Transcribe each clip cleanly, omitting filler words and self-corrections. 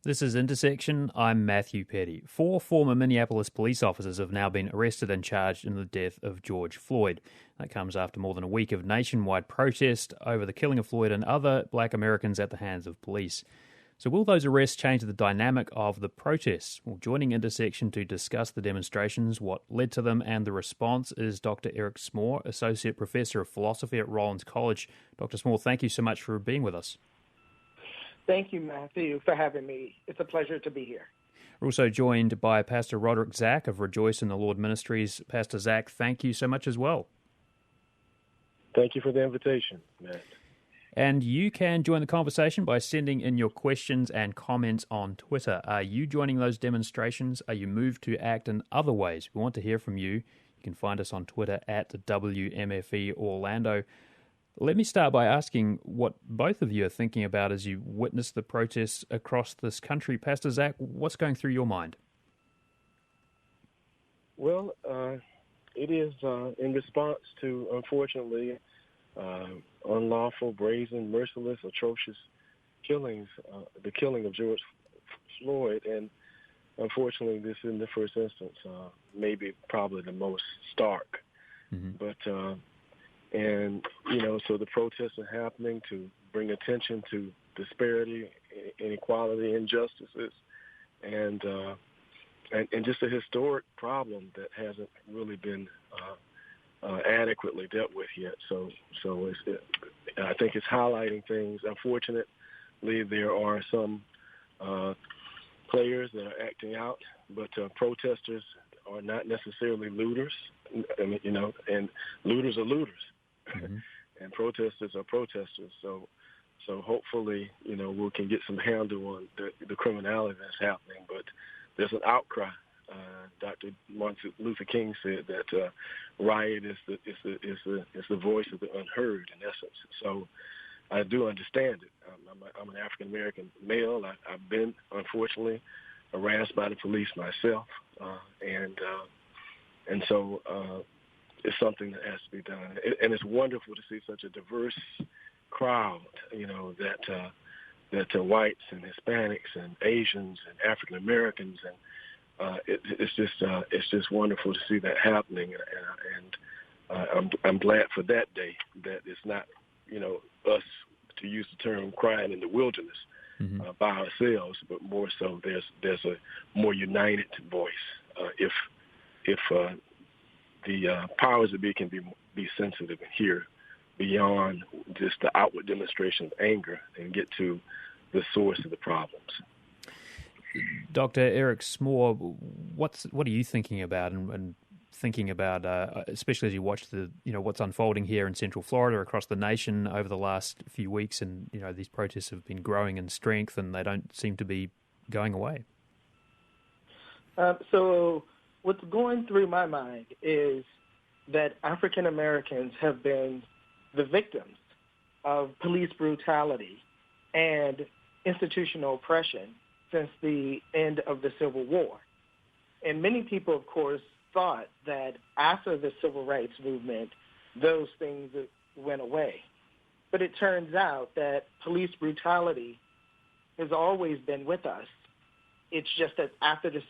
This is Intersection. I'm Matthew Petty. 4 former Minneapolis police officers have now been arrested and charged in the death of George Floyd. That comes after more than a week of nationwide protest over the killing of Floyd and other black Americans at the hands of police. So will those arrests change the dynamic of the protests? Well, joining Intersection to discuss the demonstrations, what led to them, and the response is Dr. Eric Smaw, Associate Professor of Philosophy at Rollins College. Dr. Smaw, thank you so much for being with us. Thank you, Matthew, for having me. It's a pleasure to be here. We're also joined by Pastor Roderick Zach of Rejoice in the Lord Ministries. Pastor Zach, thank you so much as well. Thank you for the invitation, Matt. And you can join the conversation by sending in your questions and comments on Twitter. Are you joining those demonstrations? Are you moved to act in other ways? We want to hear from you. You can find us on Twitter at WMFE Orlando. Let me start by asking what both of you are thinking about as you witness the protests across this country. Pastor Zach, what's going through your mind? Well, it is in response to, unfortunately, unlawful, brazen, merciless, atrocious killings, the killing of George Floyd, and unfortunately this in the first instance, maybe probably the most stark. Mm-hmm. But and, so the protests are happening to bring attention to disparity, inequality, injustices, and just a historic problem that hasn't really been adequately dealt with yet. So I think it's highlighting things. Unfortunately, there are some players that are acting out, but protesters are not necessarily looters. And looters are looters. Mm-hmm. And protesters are protesters. So hopefully, we can get some handle on the criminality that's happening. But there's an outcry. Dr. Martin Luther King said that riot is the voice of the unheard, in essence. So I do understand it. I'm an African American male. I've been, unfortunately, harassed by the police myself, and so it's something that has to be done. And it's wonderful to see such a diverse crowd, that whites and Hispanics and Asians and African Americans, and it's just wonderful to see that happening. And I'm glad for that day that it's not, us, to use the term, crying in the wilderness. Mm-hmm. By ourselves, but more so there's a more united voice. If the powers that be can be sensitive and hear beyond just the outward demonstration of anger and get to the source of the problems. Dr. Eric Smaw, what are you thinking about and thinking about, especially as you watch what's unfolding here in Central Florida, across the nation over the last few weeks, and these protests have been growing in strength and they don't seem to be going away? So what's going through my mind is that African Americans have been the victims of police brutality and institutional oppression since the end of the Civil War. And many people, of course, thought that after the Civil Rights Movement, those things went away. But it turns out that police brutality has always been with us. It's just that after the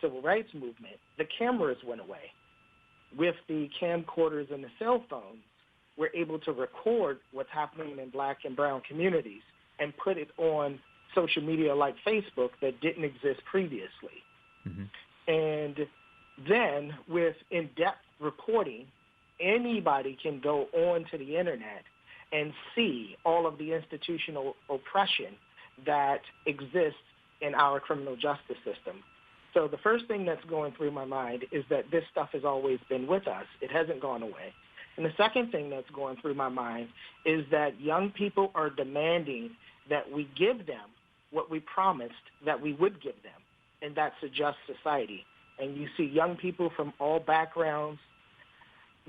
Civil Rights Movement, the cameras went away. With the camcorders and the cell phones, we're able to record what's happening in black and brown communities and put it on social media like Facebook that didn't exist previously. Mm-hmm. And then with in-depth reporting, anybody can go onto the internet and see all of the institutional oppression that exists in our criminal justice system. So the first thing that's going through my mind is that this stuff has always been with us. It hasn't gone away. And the second thing that's going through my mind is that young people are demanding that we give them what we promised that we would give them, and that's a just society. And you see young people from all backgrounds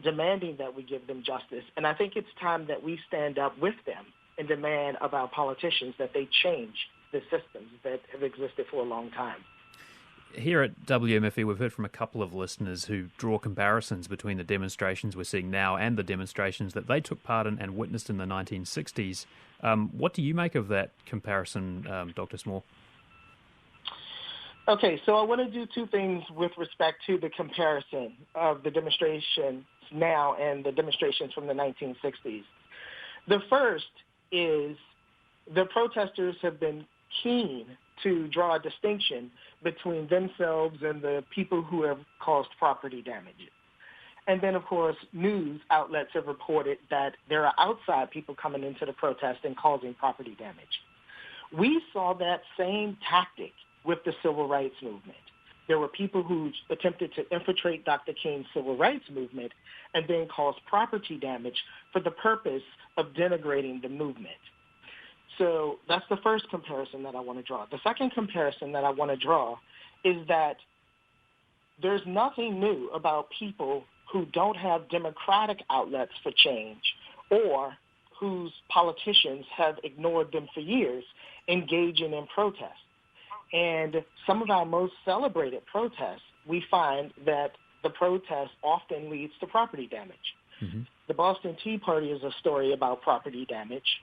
demanding that we give them justice. And I think it's time that we stand up with them and demand of our politicians that they change the systems that have existed for a long time. Here at WMFE, we've heard from a couple of listeners who draw comparisons between the demonstrations we're seeing now and the demonstrations that they took part in and witnessed in the 1960s. What do you make of that comparison, Dr. Smaw? Okay, so I want to do two things with respect to the comparison of the demonstrations now and the demonstrations from the 1960s. The first is the protesters have been keen to draw a distinction between themselves and the people who have caused property damage. And then, of course, news outlets have reported that there are outside people coming into the protest and causing property damage. We saw that same tactic with the civil rights movement. There were people who attempted to infiltrate Dr. King's civil rights movement and then cause property damage for the purpose of denigrating the movement. So that's the first comparison that I want to draw. The second comparison that I want to draw is that there's nothing new about people who don't have democratic outlets for change or whose politicians have ignored them for years engaging in protest. And some of our most celebrated protests, we find that the protest often leads to property damage. Mm-hmm. The Boston Tea Party is a story about property damage.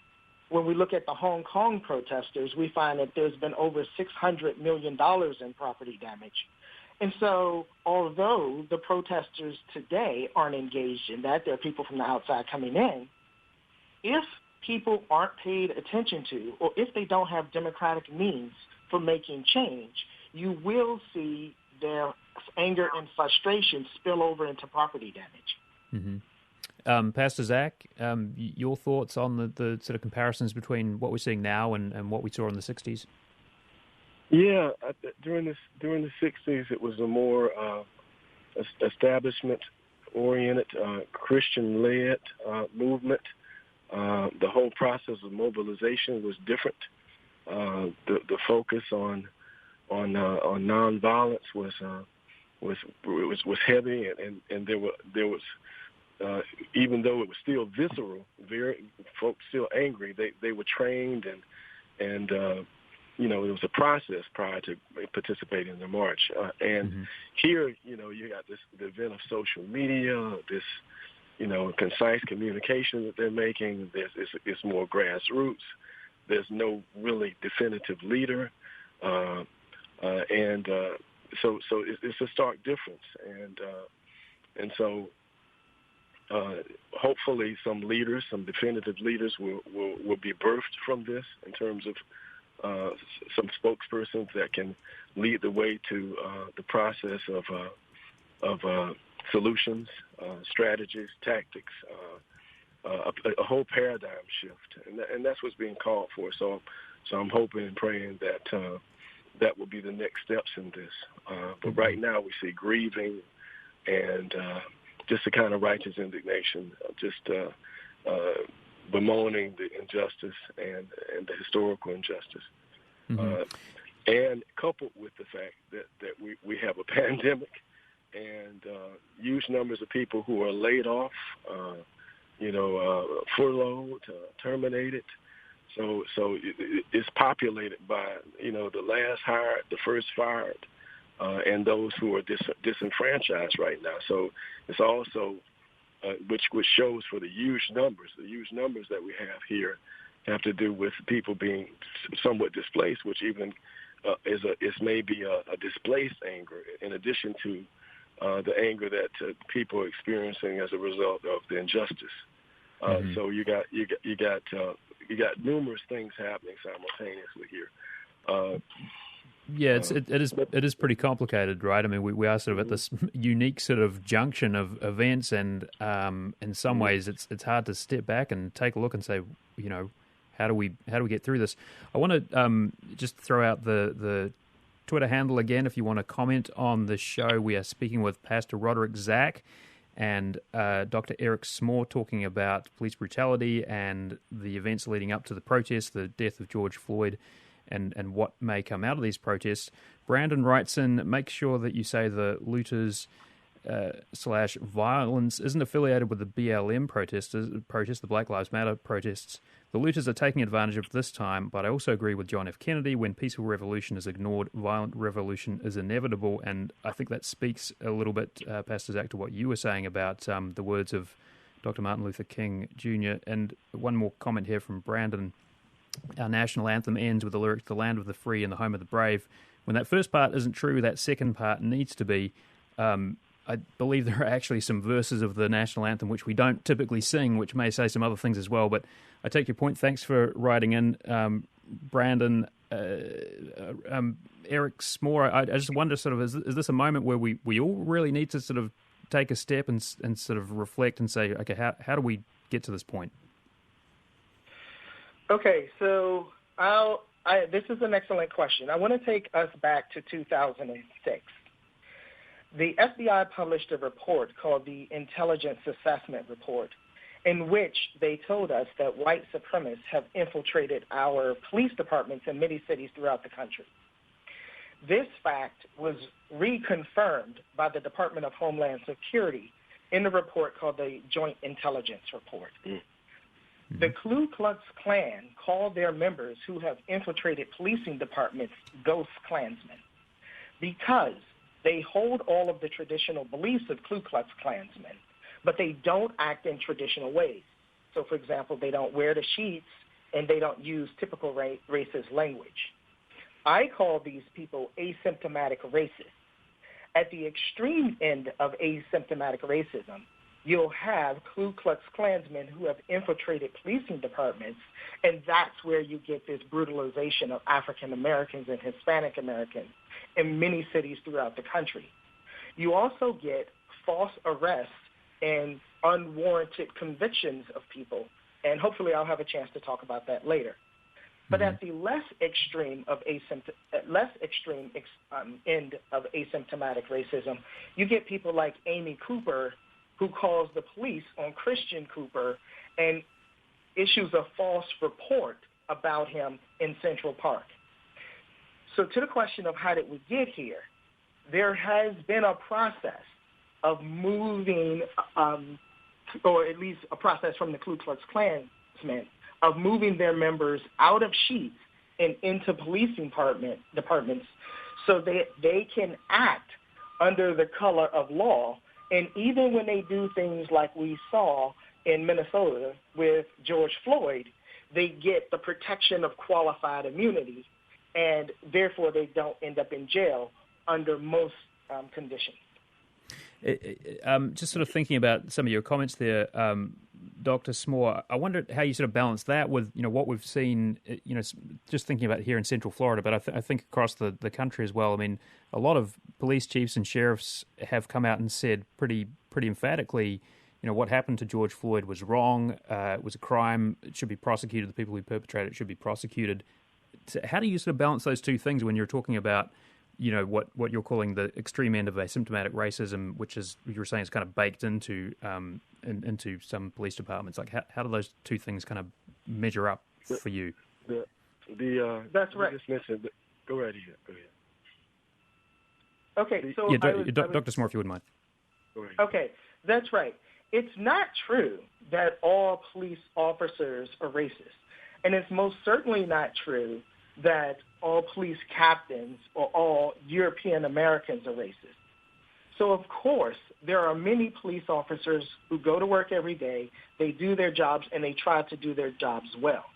When we look at the Hong Kong protesters, we find that there's been over $600 million in property damage. And so although the protesters today aren't engaged in that, there are people from the outside coming in, if people aren't paid attention to, or if they don't have democratic means for making change, you will see their anger and frustration spill over into property damage. Mm-hmm. Pastor Zach, your thoughts on the sort of comparisons between what we're seeing now and what we saw in the 60s? Yeah, during the 60s, it was a more establishment-oriented, Christian-led movement. The whole process of mobilization was different. The focus on nonviolence was heavy, and there was even though it was still visceral, folks still angry. They were trained and it was a process prior to participating in the march. And here, you got the event of social media, this, concise communication that they're making. It's more grassroots. There's no really definitive leader. So it's a stark difference. And so hopefully some definitive leaders will be birthed from this in terms of some spokespersons that can lead the way to the process of solutions, strategies, tactics, a whole paradigm shift, and that's what's being called for. So I'm hoping and praying that that will be the next steps in this. But right now we see grieving and just a kind of righteous indignation, just bemoaning the injustice and the historical injustice. And coupled with the fact that we have a pandemic and huge numbers of people who are laid off, furloughed, terminated. So it's populated by, the last hired, the first fired, and those who are disenfranchised right now. So it's also, which shows for the huge numbers that we have here have to do with people being somewhat displaced, which even is maybe a displaced anger in addition to the anger that people are experiencing as a result of the injustice. So you got numerous things happening simultaneously here. Yeah, it is pretty complicated, right? I mean, we are sort of at this unique sort of junction of events, and in some ways, it's hard to step back and take a look and say, how do we get through this? I want to just throw out the Twitter handle again if you want to comment on the show. We are speaking with Pastor Roderick Zach and Dr. Eric Smaw, talking about police brutality and the events leading up to the protest, the death of George Floyd, and what may come out of these protests. Brandon writes in, make sure that you say the looters / violence isn't affiliated with the BLM protests, the Black Lives Matter protests. The looters are taking advantage of this time, but I also agree with John F. Kennedy, when peaceful revolution is ignored, violent revolution is inevitable. And I think that speaks a little bit, Pastor Zach, to what you were saying about the words of Dr. Martin Luther King Jr. And one more comment here from Brandon. our national anthem ends with the lyrics, "The land of the free and the home of the brave." When that first part isn't true, that second part needs to be. I believe there are actually some verses of the national anthem which we don't typically sing, which may say some other things as well. But I take your point. Thanks for writing in, Brandon. Eric Smaw, I just wonder, sort of, is this a moment where we all really need to sort of take a step and sort of reflect and say, okay, how do we get to this point? Okay, so this is an excellent question. I want to take us back to 2006. The FBI published a report called the Intelligence Assessment Report, in which they told us that white supremacists have infiltrated our police departments in many cities throughout the country. This fact was reconfirmed by the Department of Homeland Security in the report called the Joint Intelligence Report. Mm-hmm. The Ku Klux Klan called their members who have infiltrated policing departments ghost Klansmen because they hold all of the traditional beliefs of Ku Klux Klansmen, but they don't act in traditional ways. So, for example, they don't wear the sheets and they don't use typical racist language. I call these people asymptomatic racists. At the extreme end of asymptomatic racism, you'll have Ku Klux Klansmen who have infiltrated policing departments, and that's where you get this brutalization of African Americans and Hispanic Americans in many cities throughout the country. You also get false arrests and unwarranted convictions of people, and hopefully I'll have a chance to talk about that later. But at the less extreme end of asymptomatic racism, you get people like Amy Cooper, who calls the police on Christian Cooper and issues a false report about him in Central Park. So to the question of how did we get here, there has been a process of moving, or at least a process from the Ku Klux Klansmen, of moving their members out of sheets and into policing departments so that they can act under the color of law. And even when they do things like we saw in Minnesota with George Floyd, they get the protection of qualified immunity, and therefore they don't end up in jail under most conditions. Just sort of thinking about some of your comments there, Dr. Smaw, I wonder how you sort of balance that with, what we've seen, just thinking about here in Central Florida, but I think across the country as well. I mean, a lot of police chiefs and sheriffs have come out and said pretty emphatically, what happened to George Floyd was wrong. It was a crime. It should be prosecuted. The people who perpetrated it should be prosecuted. So how do you sort of balance those two things when you're talking about, what you're calling the extreme end of asymptomatic racism, which is, you were saying, is kind of baked into some police departments? Like, how do those two things kind of measure up for you? That's right. Just mentioned, go right ahead. Go ahead. Okay, so Dr. Smaw, if you wouldn't mind. Go ahead. Okay, that's right. It's not true that all police officers are racist, and it's most certainly not true that all police captains or all European Americans are racist. So, of course, there are many police officers who go to work every day, they do their jobs, and they try to do their jobs well.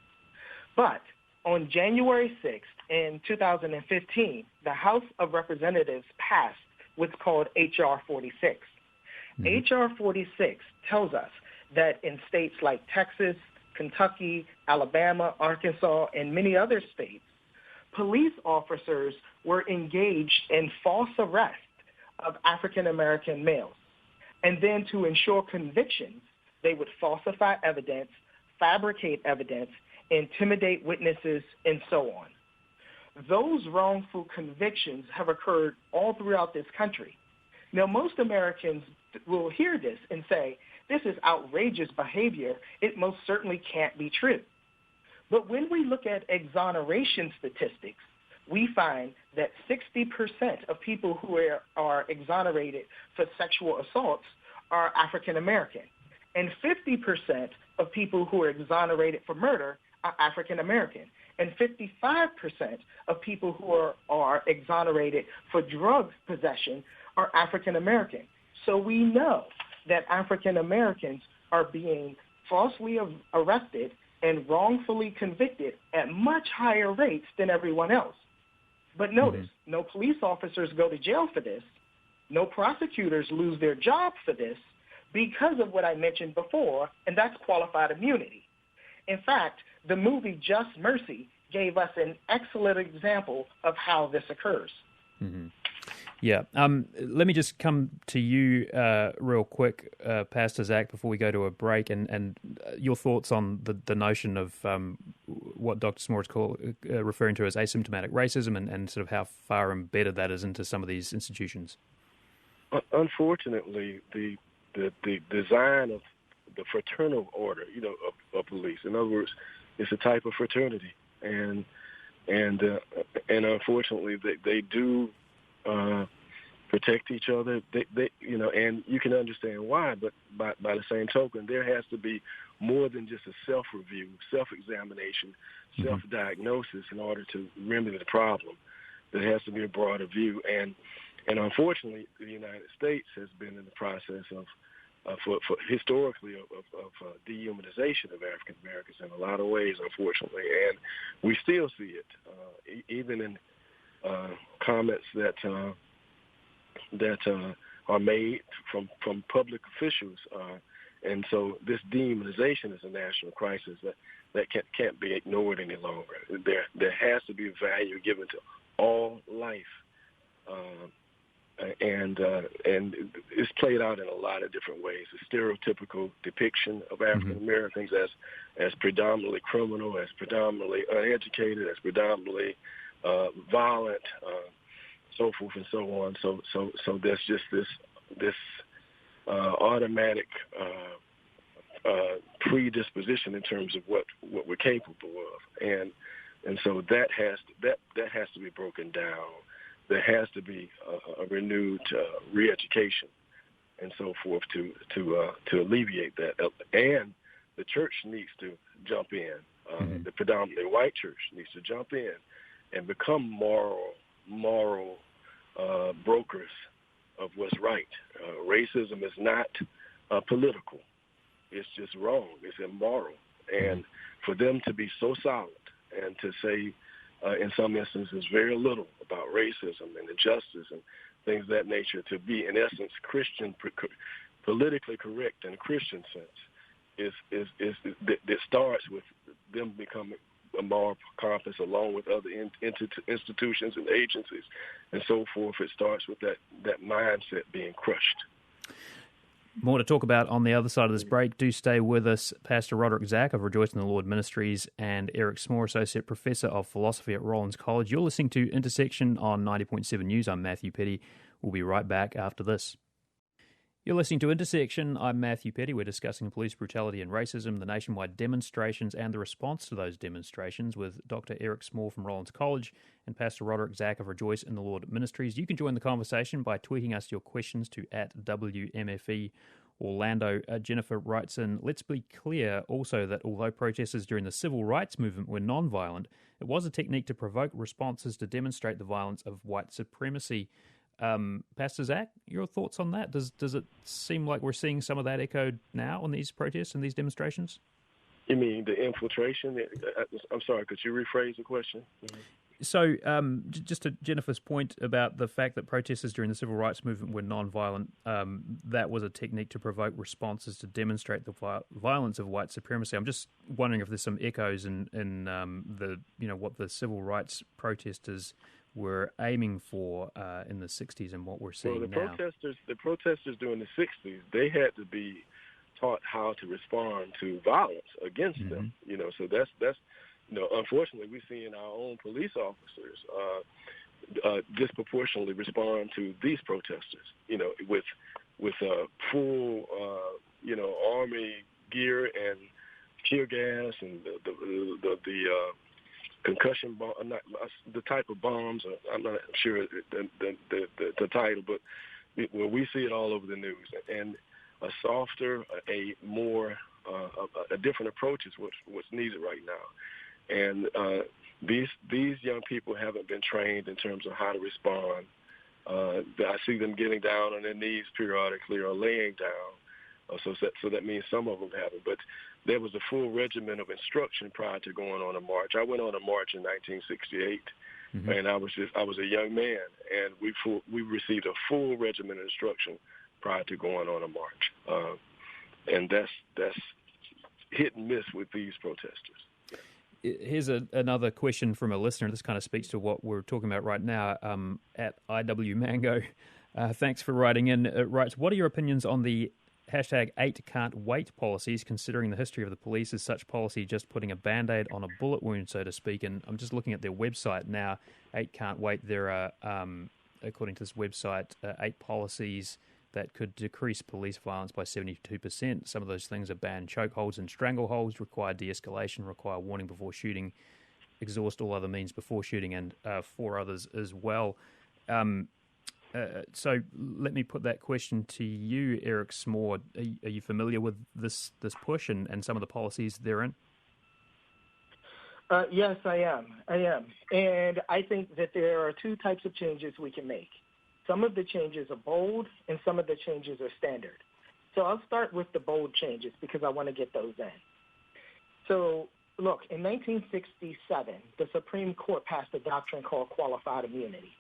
But on January 6th in 2015, the House of Representatives passed what's called H.R. 46. Mm-hmm. H.R. 46 tells us that in states like Texas, Kentucky, Alabama, Arkansas, and many other states, police officers were engaged in false arrest of African-American males. And then to ensure convictions, they would falsify evidence, fabricate evidence, intimidate witnesses, and so on. Those wrongful convictions have occurred all throughout this country. Now, most Americans will hear this and say, this is outrageous behavior. It most certainly can't be true. But when we look at exoneration statistics, we find that 60% of people who are exonerated for sexual assaults are African American, and 50% of people who are exonerated for murder are African American, and 55% of people who are exonerated for drug possession are African American. So we know that African Americans are being falsely arrested and wrongfully convicted at much higher rates than everyone else. But notice, no police officers go to jail for this. No prosecutors lose their job for this because of what I mentioned before, and that's qualified immunity. In fact, the movie Just Mercy gave us an excellent example of how this occurs. Mm-hmm. Yeah. Let me just come to you real quick, Pastor Zach, before we go to a break, and your thoughts on the notion of what Dr. Smaw is referring to as asymptomatic racism and sort of how far embedded that is into some of these institutions. Unfortunately, the design of the fraternal order, of police. In other words, it's a type of fraternity, and unfortunately, they do protect each other. They and you can understand why. But by the same token, there has to be more than just a self-review, self-examination, self-diagnosis in order to remedy the problem. There has to be a broader view, and unfortunately, the United States has been in the process of historically of dehumanization of African Americans in a lot of ways, unfortunately, and we still see it, even in comments that are made from public officials, and so this dehumanization is a national crisis that can't be ignored any longer. There has to be value given to all life. And it's played out in a lot of different ways. A stereotypical depiction of African Americans as predominantly criminal, as predominantly uneducated, as predominantly violent, so forth and so on. So there's just this automatic predisposition in terms of what we're capable of, and so that has to be broken down. There has to be a renewed re-education and so forth to alleviate that. And the church needs to jump in. The predominantly white church needs to jump in and become moral brokers of what's right. Racism is not political. It's just wrong. It's immoral. And for them to be so solid and to say, in some instances, very little about racism and injustice and things of that nature, to be, in essence, Christian, politically correct in a Christian sense, that starts with them becoming a moral compass along with other institutions and agencies and so forth. It starts with that mindset being crushed. More to talk about on the other side of this break. Do stay with us. Pastor Roderick Zach of Rejoice in the Lord Ministries and Eric Smaw, Associate Professor of Philosophy at Rollins College. You're listening to Intersection on 90.7 News. I'm Matthew Petty. We'll be right back after this. You're listening to Intersection. I'm Matthew Petty. We're discussing police brutality and racism, the nationwide demonstrations and the response to those demonstrations with Dr. Eric Smaw from Rollins College and Pastor Roderick Zach of Rejoice in the Lord Ministries. You can join the conversation by tweeting us your questions to @WMFE Orlando. Jennifer writes in, let's be clear also that although protesters during the civil rights movement were non-violent, it was a technique to provoke responses to demonstrate the violence of white supremacy. Pastor Zach, your thoughts on that? Does it seem like we're seeing some of that echoed now on these protests and these demonstrations? You mean the infiltration? I'm sorry, could you rephrase the question? So just to Jennifer's point about the fact that protesters during the civil rights movement were non-violent, that was a technique to provoke responses to demonstrate the violence of white supremacy. I'm just wondering if there's some echoes in the what the civil rights protesters were aiming for in the 60s and what we're seeing now. The protesters during the 60s, they had to be taught how to respond to violence against them. So that's unfortunately, we're seeing our own police officers disproportionately respond to these protesters. With full army gear and tear gas and the concussion bomb, not the type of bombs. I'm not sure the title, but we see it all over the news. And a softer, a more, a different approach is what's needed right now. And these young people haven't been trained in terms of how to respond. I see them getting down on their knees periodically or laying down. So that means some of them haven't. But there was a full regimen of instruction prior to going on a march. I went on a march in 1968, and I was a young man, and we received a full regimen of instruction prior to going on a march, and that's hit and miss with these protesters. Here's another question from a listener. This kind of speaks to what we're talking about right now. At IW Mango, thanks for writing in. It writes, what are your opinions on the hashtag 8 can't wait policies, considering the history of the police? Is such policy just putting a Band-Aid on a bullet wound, so to speak? And I'm just looking at their website now. 8 can't wait. There are, according to this website, 8 policies that could decrease police violence by 72%. Some of those things are ban chokeholds and strangleholds, require de-escalation, require warning before shooting, exhaust all other means before shooting, and 4 others as well. So let me put that question to you, Eric Smaw. Are you familiar with this push and some of the policies therein? Yes, I am. And I think that there are 2 types of changes we can make. Some of the changes are bold, and some of the changes are standard. So I'll start with the bold changes because I want to get those in. So, look, in 1967, the Supreme Court passed a doctrine called qualified immunity.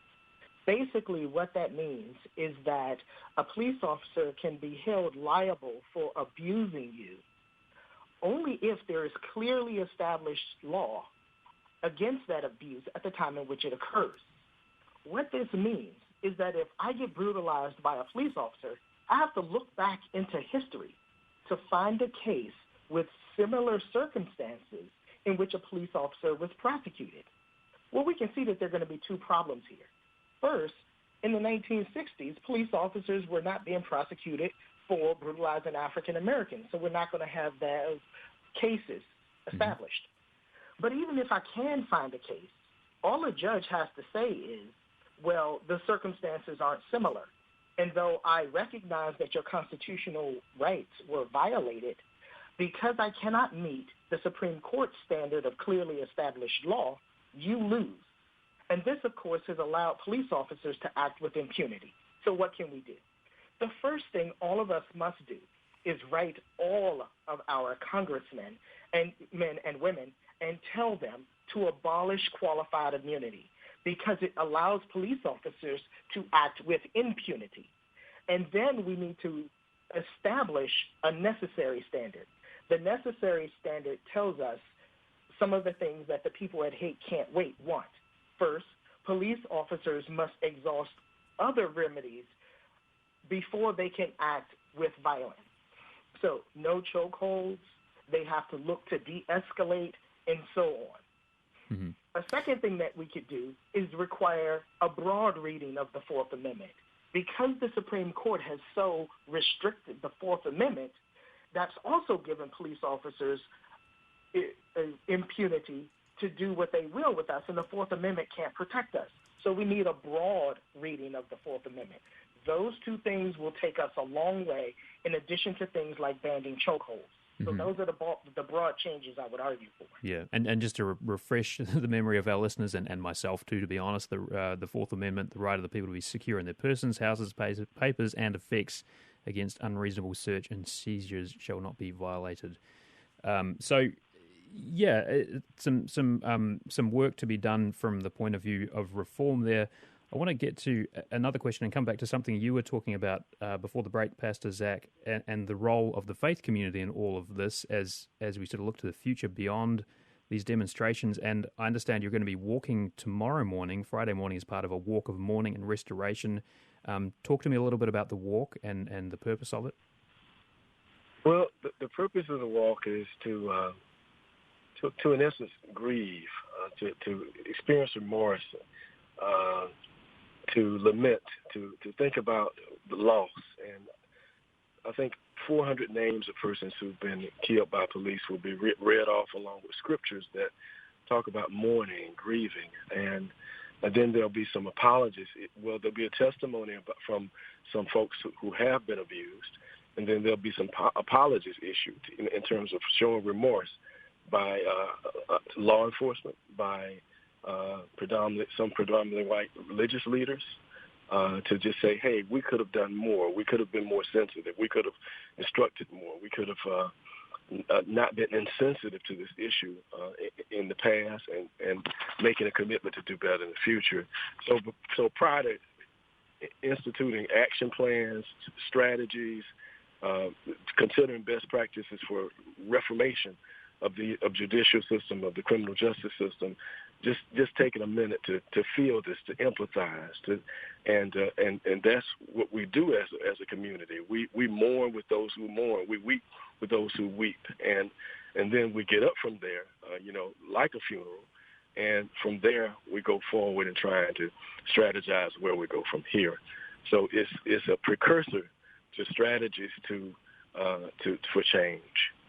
Basically, what that means is that a police officer can be held liable for abusing you only if there is clearly established law against that abuse at the time in which it occurs. What this means is that if I get brutalized by a police officer, I have to look back into history to find a case with similar circumstances in which a police officer was prosecuted. Well, we can see that there are going to be 2 problems here. First, in the 1960s, police officers were not being prosecuted for brutalizing African Americans, so we're not going to have those cases established. But even if I can find a case, all a judge has to say is, well, the circumstances aren't similar. And though I recognize that your constitutional rights were violated, because I cannot meet the Supreme Court standard of clearly established law, you lose. And this, of course, has allowed police officers to act with impunity. So what can we do? The first thing all of us must do is write all of our congressmen and men and women and tell them to abolish qualified immunity, because it allows police officers to act with impunity. And then we need to establish a necessary standard. The necessary standard tells us some of the things that the people at Hate Can't Wait want. First, police officers must exhaust other remedies before they can act with violence. So no chokeholds, they have to look to de-escalate, and so on. A second thing that we could do is require a broad reading of the Fourth Amendment. Because the Supreme Court has so restricted the Fourth Amendment, that's also given police officers impunity to do what they will with us, and the Fourth Amendment can't protect us. So we need a broad reading of the Fourth Amendment. Those 2 things will take us a long way, in addition to things like banning chokeholds. So those are the broad changes I would argue for. Yeah, and just to refresh the memory of our listeners and myself too, to be honest, the Fourth Amendment, the right of the people to be secure in their persons, houses, papers, and effects against unreasonable search and seizures shall not be violated. So, yeah, some work to be done from the point of view of reform there. I want to get to another question and come back to something you were talking about before the break, Pastor Zach, and the role of the faith community in all of this as we sort of look to the future beyond these demonstrations. And I understand you're going to be walking tomorrow morning, Friday morning, as part of a walk of mourning and restoration. Talk to me a little bit about the walk and the purpose of it. Well, the purpose of the walk is to in essence, grieve, to experience remorse, to lament, to think about the loss. And I think 400 names of persons who've been killed by police will be read off along with scriptures that talk about mourning, grieving, and then there'll be some apologies. There'll be a testimony from some folks who have been abused, and then there'll be some apologies issued in terms of showing remorse by law enforcement, by some predominantly white religious leaders, to just say, hey, we could have done more. We could have been more sensitive. We could have instructed more. We could have not been insensitive to this issue in the past, and making a commitment to do better in the future. So prior to instituting action plans, strategies, considering best practices for reformation of the judicial system, of the criminal justice system, just taking a minute to feel this, to empathize, and that's what we do as a community. We mourn with those who mourn. We weep with those who weep, and then we get up from there, like a funeral, and from there we go forward and trying to strategize where we go from here. So it's a precursor to strategies for change.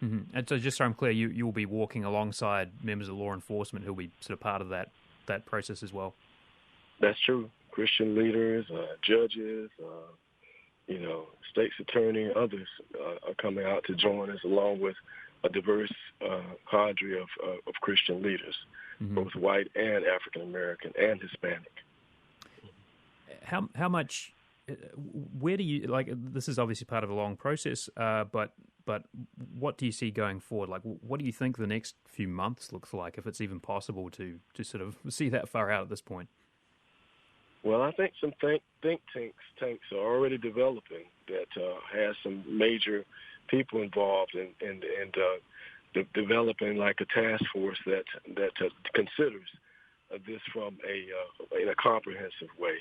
Mm-hmm. And so, just so I'm clear, you will be walking alongside members of law enforcement who will be sort of part of that process as well. That's true. Christian leaders, judges, state's attorney, others are coming out to join us, along with a diverse cadre of Christian leaders, mm-hmm. both white and African American and Hispanic. How much? Where do you this is obviously part of a long process, but what do you see going forward? Like, what do you think the next few months looks like, if it's even possible to sort of see that far out at this point? Well, I think some think tanks are already developing that has some major people involved and developing like a task force that considers this from in a comprehensive way.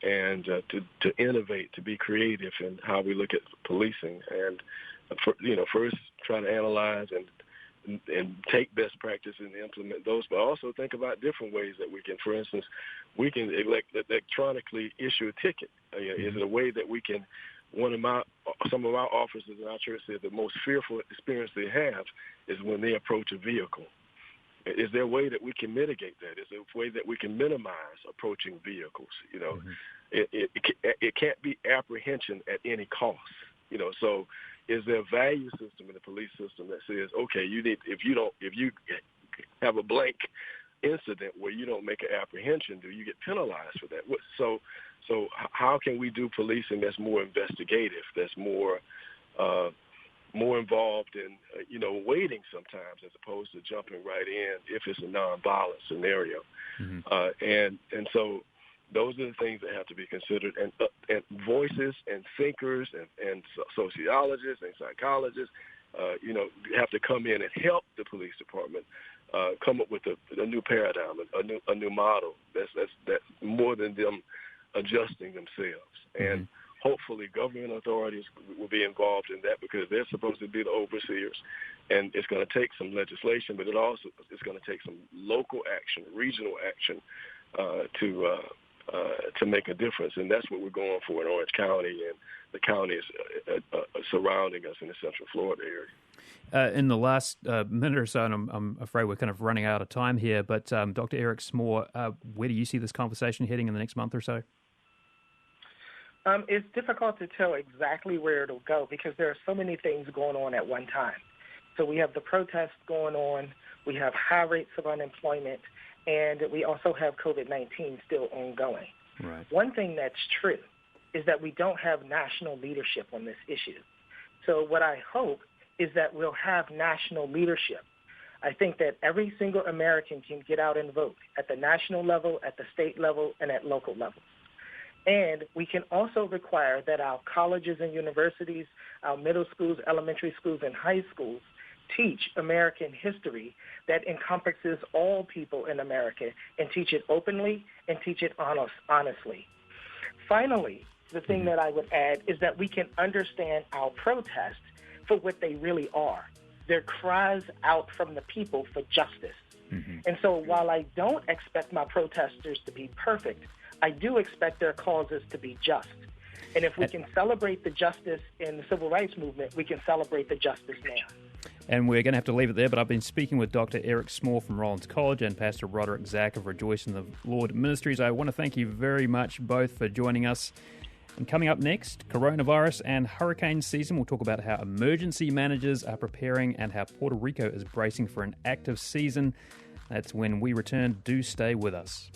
And to innovate, to be creative in how we look at policing, and first try to analyze and take best practices and implement those, but also think about different ways that we can. For instance, we can electronically issue a ticket. Is it a way that we can? Some of our officers in our church said the most fearful experience they have is when they approach a vehicle. Is there a way that we can mitigate that? Is there a way that we can minimize approaching vehicles? Mm-hmm. It can't be apprehension at any cost. So is there a value system in the police system that says, okay, if you have a blank incident where you don't make an apprehension, do you get penalized for that? So how can we do policing that's more investigative, that's more involved in, waiting sometimes, as opposed to jumping right in if it's a nonviolent scenario. Mm-hmm. And so those are the things that have to be considered, and voices and thinkers and sociologists and psychologists, have to come in and help the police department come up with a new paradigm, a new model that's more than them adjusting themselves. Mm-hmm. And hopefully government authorities will be involved in that, because they're supposed to be the overseers. And it's going to take some legislation, but it's going to take some local action, regional action to make a difference. And that's what we're going for in Orange County and the counties surrounding us in the Central Florida area. In the last minute or so, and I'm afraid we're kind of running out of time here, but Dr. Eric Smaw, where do you see this conversation heading in the next month or so? It's difficult to tell exactly where it'll go, because there are so many things going on at one time. So we have the protests going on, we have high rates of unemployment, and we also have COVID-19 still ongoing. Right. One thing that's true is that we don't have national leadership on this issue. So what I hope is that we'll have national leadership. I think that every single American can get out and vote at the national level, at the state level, and at local levels. And we can also require that our colleges and universities, our middle schools, elementary schools, and high schools teach American history that encompasses all people in America, and teach it openly and teach it honestly. Finally, the thing that I would add is that we can understand our protests for what they really are. They're cries out from the people for justice. Mm-hmm. And so while I don't expect my protesters to be perfect, I do expect their causes to be just. And if we can celebrate the justice in the civil rights movement, we can celebrate the justice now. And we're going to have to leave it there, but I've been speaking with Dr. Eric Smaw from Rollins College and Pastor Roderick Zack of Rejoice in the Lord Ministries. I want to thank you very much both for joining us. And coming up next, coronavirus and hurricane season. We'll talk about how emergency managers are preparing and how Puerto Rico is bracing for an active season. That's when we return. Do stay with us.